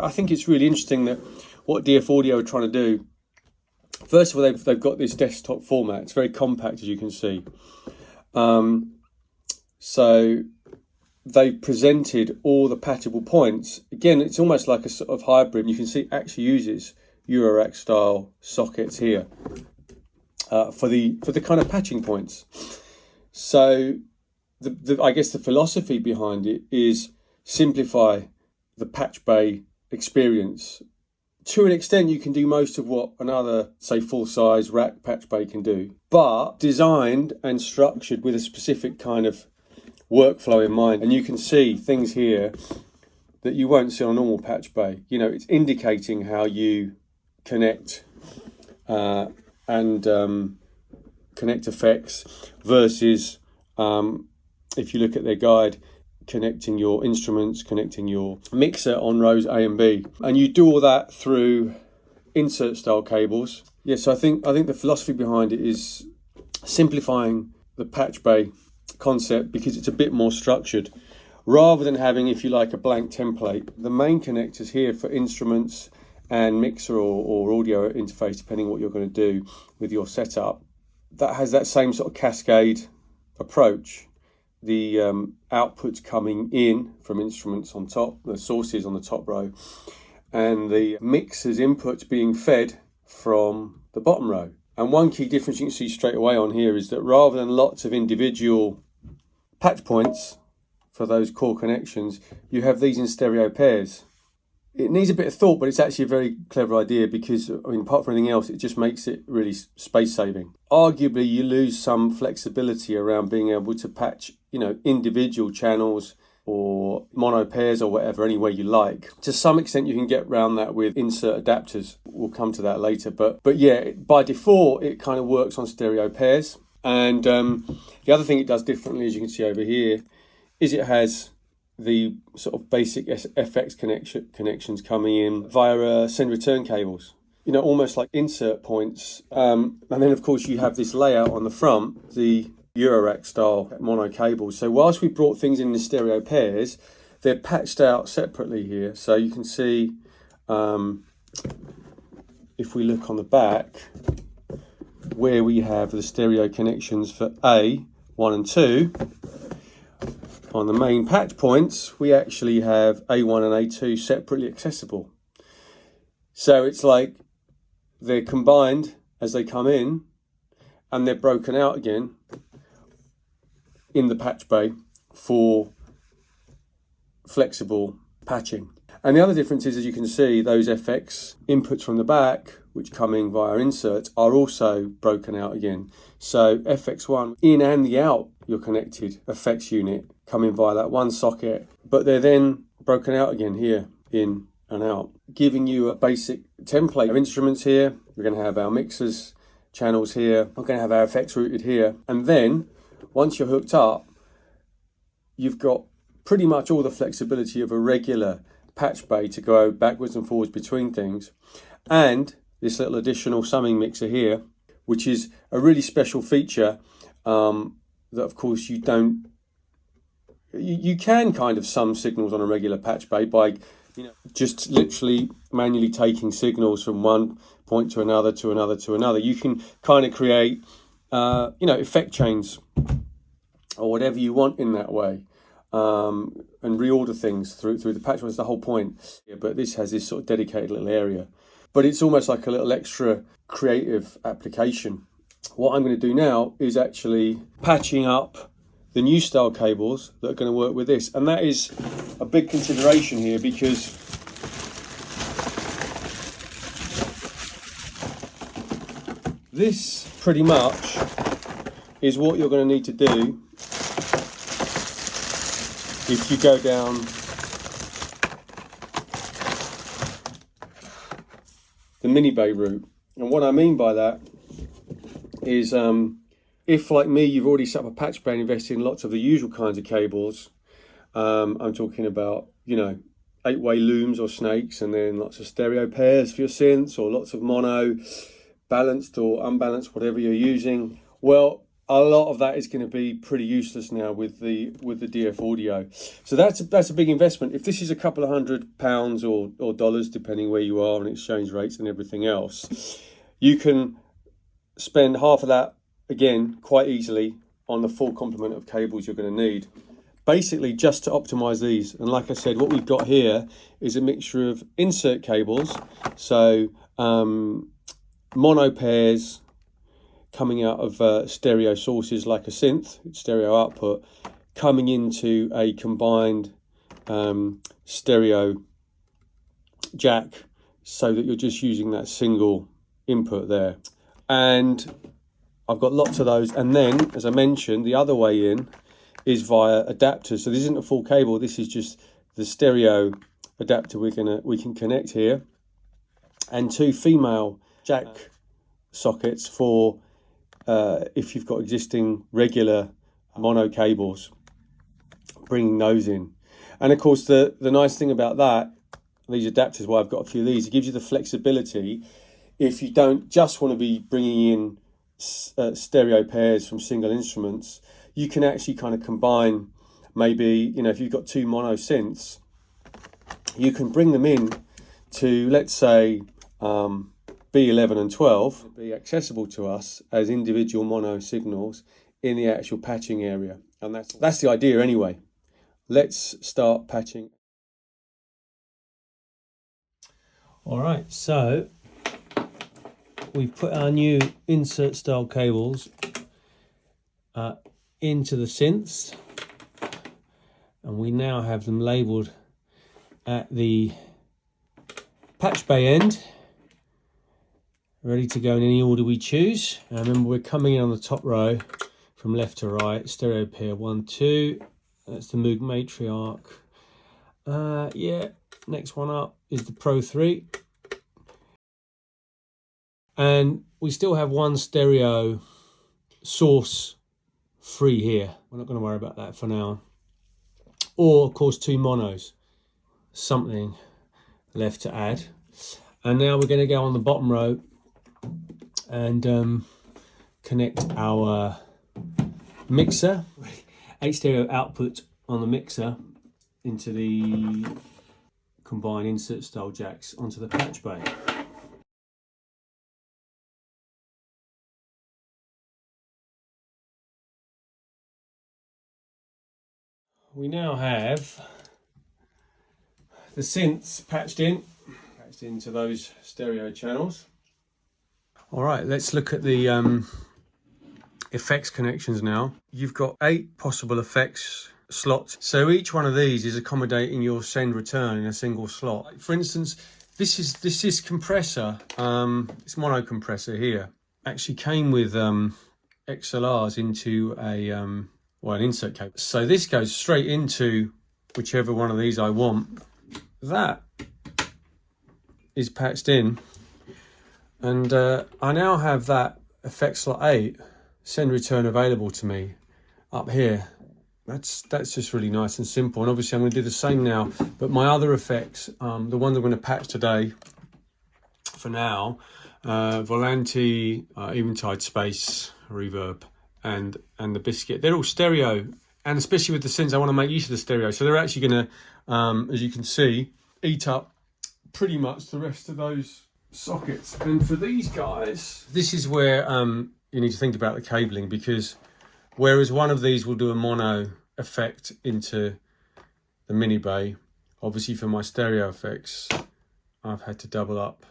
I think it's really interesting that what DF Audio are trying to do, first of all, they've got this desktop format. It's very compact, as you can see. So they've presented all the patchable points. Again, it's almost like a sort of hybrid. You can see it actually uses Eurorack style sockets here for the kind of patching points. So I guess the philosophy behind it is simplify the patch bay experience. To an extent, you can do most of what another, say, full-size rack patch bay can do, but designed and structured with a specific kind of workflow in mind. And you can see things here that you won't see on a normal patch bay. You know, it's indicating how you connect and connect effects versus if you look at their guide, connecting your instruments, connecting your mixer on rows A and B, and you do all that through insert style cables. Yes, I think the philosophy behind it is simplifying the patch bay concept because it's a bit more structured, rather than having, if you like, a blank template. The main connectors here for instruments and mixer or audio interface, depending on what you're going to do with your setup, that has that same sort of cascade approach. The outputs coming in from instruments on top, the sources on the top row, and the mixer's inputs being fed from the bottom row. And one key difference you can see straight away on here is that rather than lots of individual patch points for those core connections, you have these in stereo pairs. It needs a bit of thought, but it's actually a very clever idea because, I mean, apart from anything else, it just makes it really space saving. Arguably, you lose some flexibility around being able to patch, you know, individual channels or mono pairs or whatever, any way you like. To some extent, you can get around that with insert adapters. We'll come to that later. But yeah, by default, it kind of works on stereo pairs. And the other thing it does differently, as you can see over here, is it has the sort of basic FX connections coming in via send return cables, you know, almost like insert points. And then of course you have this layout on the front, the Eurorack style mono cables. So whilst we brought things in the stereo pairs, they're patched out separately here. So you can see, if we look on the back, where we have the stereo connections for A, 1 and 2, on the main patch points, we actually have A1 and A2 separately accessible. So it's like they're combined as they come in and they're broken out again in the patch bay for flexible patching. And the other difference is, as you can see, those FX inputs from the back, which come in via inserts, are also broken out again. So FX1 in and the out, your connected effects unit, come in via that one socket, but they're then broken out again here, in and out, giving you a basic template of instruments here. We're going to have our mixers channels here. We're going to have our effects routed here. And then once you're hooked up, you've got pretty much all the flexibility of a regular patch bay to go backwards and forwards between things. And this little additional summing mixer here, which is a really special feature that of course you don't, you can kind of sum signals on a regular patch bay by, you know, just literally manually taking signals from one point to another, to another, to another. You can kind of create, you know, effect chains or whatever you want in that way, and reorder things through the patch. That's the whole point. Yeah, but this has this sort of dedicated little area. But it's almost like a little extra creative application. What I'm going to do now is actually patching up the new style cables that are going to work with this. And that is a big consideration here because this pretty much is what you're going to need to do if you go down the Minibay route. And what I mean by that is if, like me, you've already set up a patch bay and invested in lots of the usual kinds of cables, I'm talking about, you know, 8-way looms or snakes, and then lots of stereo pairs for your synths, or lots of mono, balanced or unbalanced, whatever you're using. Well, a lot of that is going to be pretty useless now with the DF audio. So that's a big investment. If this is a couple of £100 or dollars, depending where you are on exchange rates and everything else, you can spend half of that again quite easily on the full complement of cables you're going to need, basically just to optimize these. And like I said, what we've got here is a mixture of insert cables, so mono pairs coming out of stereo sources like a synth, stereo output, coming into a combined stereo jack, so that you're just using that single input there. And I've got lots of those. And then, as I mentioned, the other way in is via adapters. So this isn't a full cable, this is just the stereo adapter we can connect here, and 2 female jack sockets for if you've got existing regular mono cables, bringing those in. And of course the nice thing about that, these adapters, well, I've got a few of these, it gives you the flexibility if you don't just want to be bringing in stereo pairs from single instruments. You can actually kind of combine, maybe, you know, if you've got 2 mono synths, you can bring them in to, let's say, B11 and 12, be accessible to us as individual mono signals in the actual patching area. And that's the idea anyway. Let's start patching. All right, so we've put our new insert style cables into the synths, and we now have them labeled at the patch bay end, ready to go in any order we choose. And remember, we're coming in on the top row from left to right, stereo pair 1, 2, that's the Moog Matriarch. Yeah, next one up is the Pro 3. And we still have 1 stereo source free here. We're not going to worry about that for now. Or, of course, 2 monos. Something left to add. And now we're going to go on the bottom row and connect our mixer, 8 stereo output on the mixer, into the combined insert style jacks onto the patch bay. We now have the synths patched into those stereo channels. All right, let's look at the effects connections now. You've got 8 possible effects slots. So each one of these is accommodating your send return in a single slot. For instance, this is compressor, this mono compressor here, actually came with XLRs into a an insert cable. So this goes straight into whichever one of these I want. That is patched in, and I now have that effect slot 8 send return available to me up here. That's just really nice and simple. And obviously I'm going to do the same now, but my other effects, the ones I'm going to patch today for now, Volanti, Eventide Space, Reverb, and the Biscuit, they're all stereo, and especially with the synths I want to make use of the stereo, so they're actually going to, as you can see, eat up pretty much the rest of those sockets. And for these guys, this is where you need to think about the cabling, because whereas one of these will do a mono effect into the Minibay, obviously for my stereo effects I've had to double up